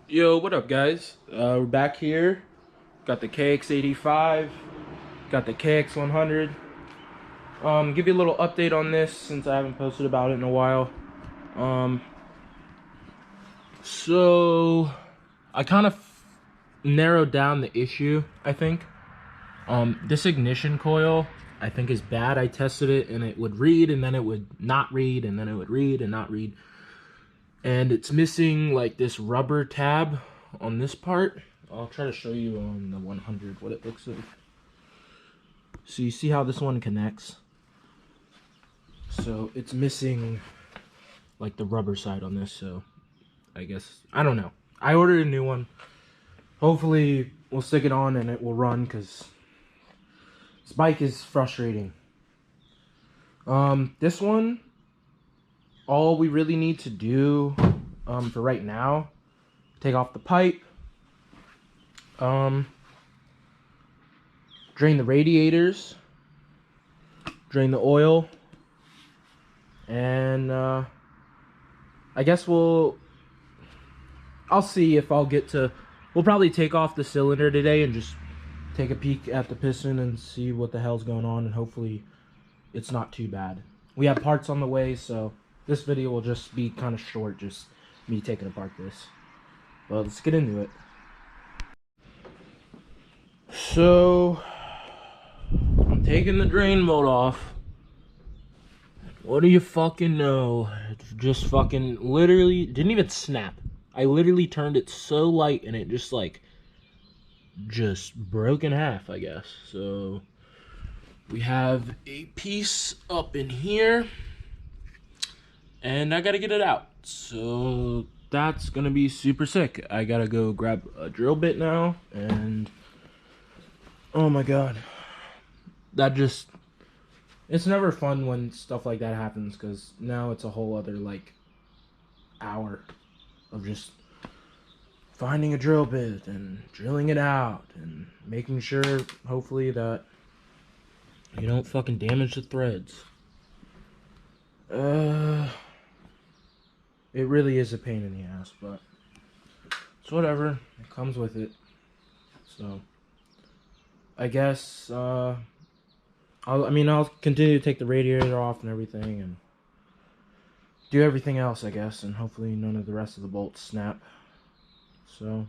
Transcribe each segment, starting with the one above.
Yo, what up, guys? We're back here. Got the Kx85, got the Kx100. Give you a little update on this since I haven't posted about it in a while. Um, so I kind of narrowed down the issue, I think. This ignition coil, I think, is bad. I tested it and it would read and then it would not read and then it would read and not read. And it's missing like this rubber tab on this part. I'll try to show you on the 100 what it looks like. So you see how this one connects? So it's missing like the rubber side on this, so I guess, I don't know. I ordered a new one. Hopefully we'll stick it on and it will run, because this bike is frustrating. This one, all we really need to do for right now, take off the pipe, drain the radiators, drain the oil, and I guess I'll see if I'll get to, we'll probably take off the cylinder today and just take a peek at the piston and see what the hell's going on, and hopefully it's not too bad. We have parts on the way, so this video will just be kind of short, just me taking apart this. Well, let's get into it. So, I'm taking the drain bolt off. What do you fucking know? It just fucking literally didn't even snap. I literally turned it so light and it just like broke in half, I guess. So we have a piece up in here and I gotta get it out. So that's gonna be super sick. I gotta go grab a drill bit now, and oh my god, it's never fun when stuff like that happens, because now it's a whole other like hour of just finding a drill bit and drilling it out and making sure, hopefully, that you don't fucking damage the threads. It really is a pain in the ass, but it's whatever. It comes with it. So I guess I'll continue to take the radiator off and everything and do everything else, I guess, and hopefully none of the rest of the bolts snap. So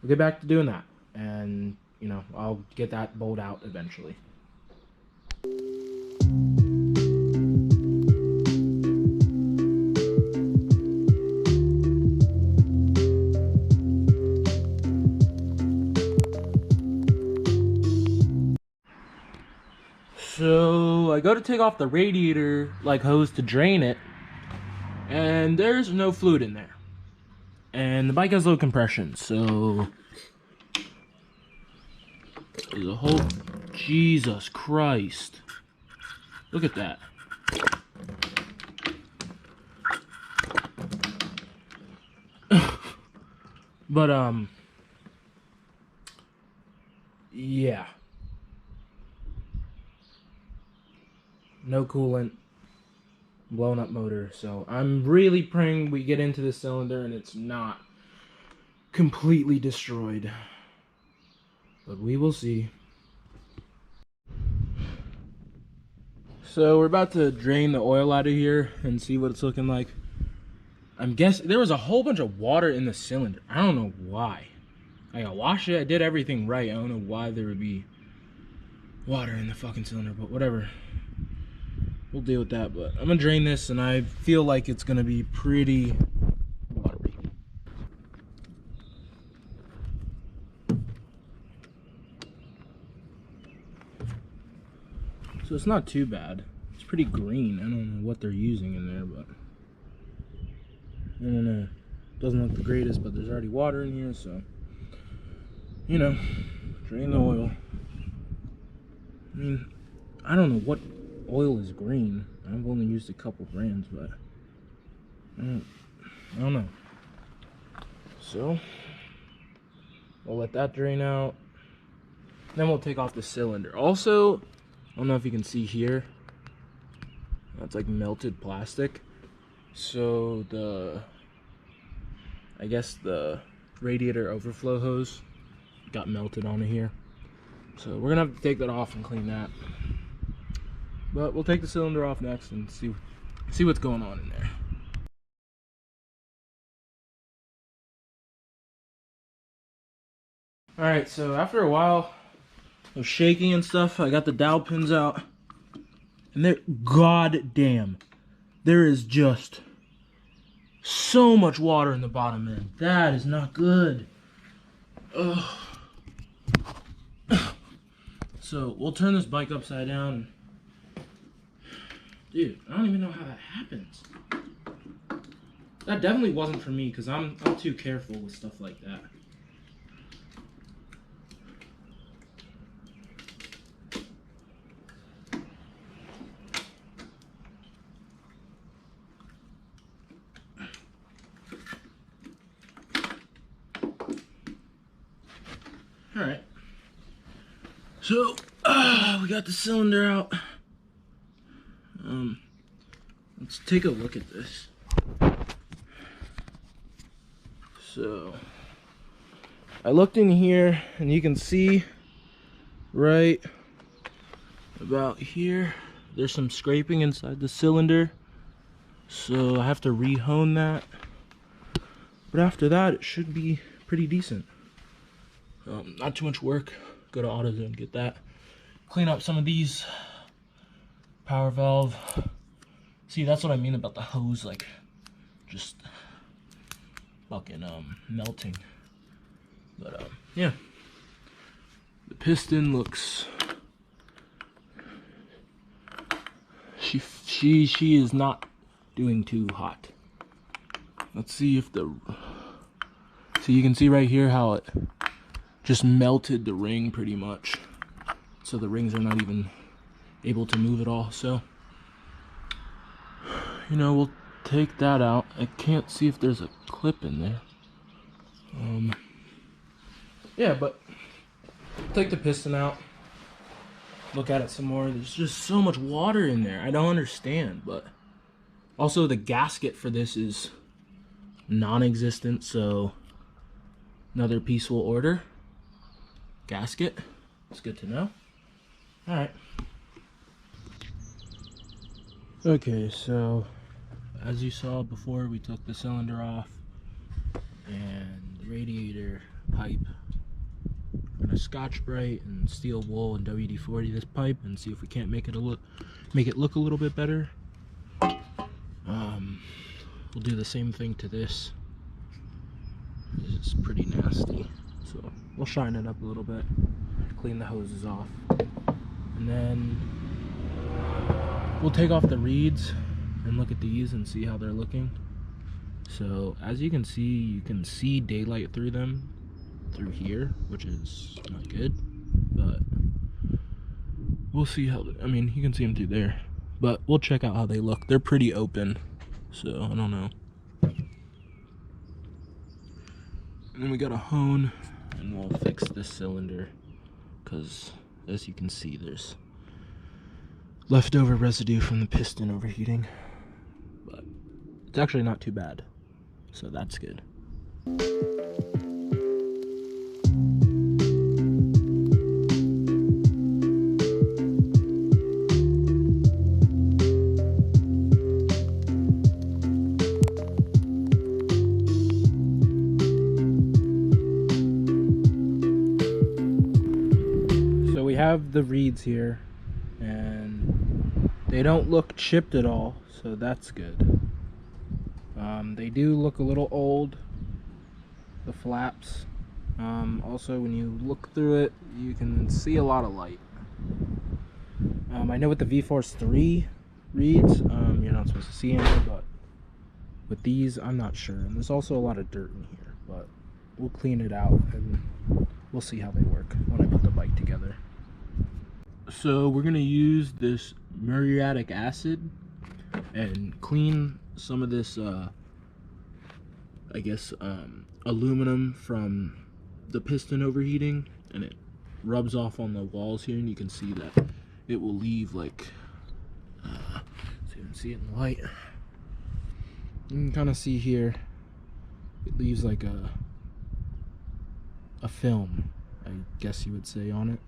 we'll get back to doing that, and you know, I'll get that bolt out eventually. So I go to take off the radiator like hose to drain it, and there's no fluid in there. And the bike has low compression, so there's a whole, Jesus Christ. Look at that. But yeah. No coolant, blown up motor. So I'm really praying we get into the cylinder and it's not completely destroyed, but we will see. So we're about to drain the oil out of here and see what it's looking like. I'm guessing there was a whole bunch of water in the cylinder. I don't know why. I washed it, I did everything right. I don't know why there would be water in the fucking cylinder, but whatever. We'll deal with that. But I'm gonna drain this, and I feel like it's gonna be pretty watery. So it's not too bad. It's pretty green. I don't know what they're using in there, but I don't know. Doesn't look the greatest, but there's already water in here, so you know, drain the oil. I mean, I don't know what oil is green. I've only used a couple brands, but I don't know. So we'll let that drain out. Then we'll take off the cylinder. Also, I don't know if you can see here, that's like melted plastic. So I guess the radiator overflow hose got melted onto here. So we're gonna have to take that off and clean that. But we'll take the cylinder off next and see what's going on in there. Alright, so after a while of shaking and stuff, I got the dowel pins out. And they're, goddamn, there is just so much water in the bottom end. That is not good. Ugh. So we'll turn this bike upside down. Dude, I don't even know how that happens. That definitely wasn't for me because I'm too careful with stuff like that. Alright, so we got the cylinder out. Let's take a look at this. So I looked in here and you can see right about here there's some scraping inside the cylinder, so I have to re-hone that, but after that it should be pretty decent. Not too much work. Go to AutoZone, get that. Clean up some of these. Power valve. See, that's what I mean about the hose, like, just fucking melting. But yeah. The piston looks. She is not doing too hot. Let's see if the. So you can see right here how it just melted the ring pretty much, so the rings are not even able to move at all. So, you know, we'll take that out. I can't see if there's a clip in there. Yeah, but take the piston out, look at it some more. There's just so much water in there. I don't understand. But also the gasket for this is non-existent, so another piece will order. Gasket. It's good to know. Alright. Okay, so as you saw before, we took the cylinder off and the radiator pipe. We're gonna Scotch-Brite and steel wool and WD-40 this pipe and see if we can't make it look a little bit better. We'll do the same thing to this. This is pretty nasty. So we'll shine it up a little bit, clean the hoses off, and then we'll take off the reeds and look at these and see how they're looking. So as you can see daylight through them through here, which is not good, but we'll see how, I mean, you can see them through there, but we'll check out how they look. They're pretty open, so I don't know. And then we got a hone and we'll fix this cylinder, because as you can see there's leftover residue from the piston overheating, but it's actually not too bad, so that's good. Have the reeds here and they don't look chipped at all, so that's good. They do look a little old, the flaps. Also when you look through it you can see a lot of light. I know with the V-Force 3 reeds you're not supposed to see any, but with these I'm not sure, and there's also a lot of dirt in here, but we'll clean it out and we'll see how they work when I put the bike together. So we're gonna use this muriatic acid and clean some of this I guess aluminum from the piston overheating, and it rubs off on the walls here, and you can see that it will leave like so you can see it in the light. You can kind of see here it leaves like a a film, I guess you would say, on it.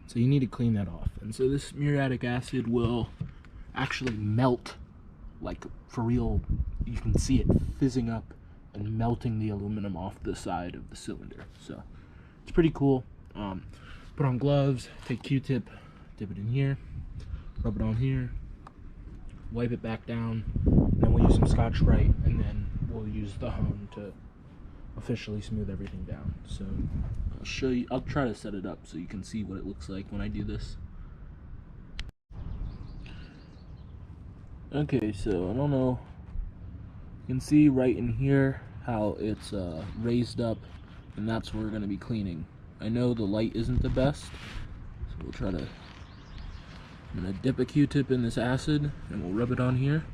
So you need to clean that off. And so this muriatic acid will actually melt, like for real. You can see it fizzing up and melting the aluminum off the side of the cylinder. So it's pretty cool. Put on gloves, take Q-tip, dip it in here, rub it on here, wipe it back down, then we'll use some Scotch-Brite, and then we'll use the hone to officially smooth everything down. So I'll show you, I'll try to set it up so you can see what it looks like when I do this. Okay, so I don't know, you can see right in here how it's raised up, and that's where we're going to be cleaning. I know the light isn't the best, so we'll try to, I'm going to dip a Q-tip in this acid and we'll rub it on here.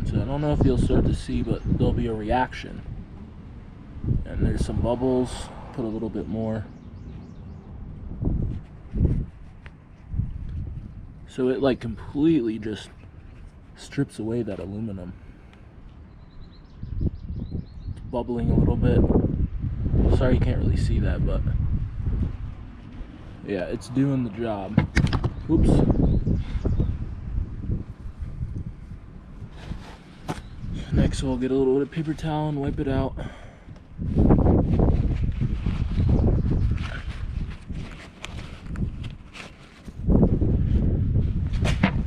So I don't know if you'll start to see, but there'll be a reaction. And there's some bubbles, put a little bit more. So it like completely just strips away that aluminum. It's bubbling a little bit. Sorry you can't really see that, but yeah, it's doing the job. Oops. Next we'll get a little bit of paper towel and wipe it out.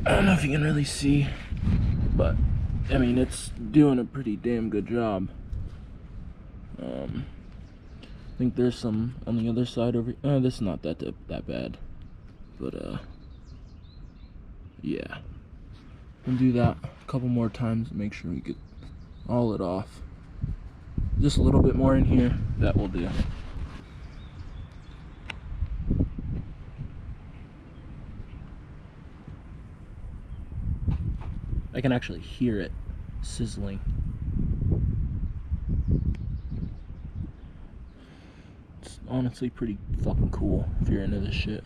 I don't know if you can really see, but I mean, it's doing a pretty damn good job. I think there's some on the other side over here. This is not that bad, but yeah, we'll do that a couple more times and make sure we get all it off. Just a little bit more in here, that will do. I can actually hear it sizzling. It's honestly pretty fucking cool if you're into this shit.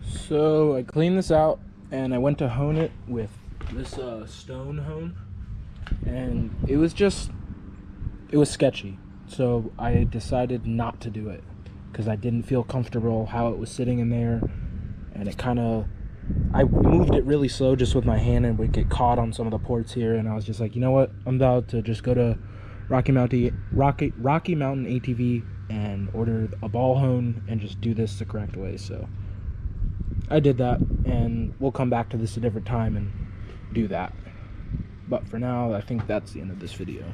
So I cleaned this out and I went to hone it with this stone hone, and it was sketchy. So I decided not to do it because I didn't feel comfortable how it was sitting in there, and it kind of, I moved it really slow just with my hand and would get caught on some of the ports here, and I was just like, you know what, I'm about to just go to Rocky Mountain ATV and order a ball hone and just do this the correct way. So I did that, and we'll come back to this a different time and do that. But for now, I think that's the end of this video.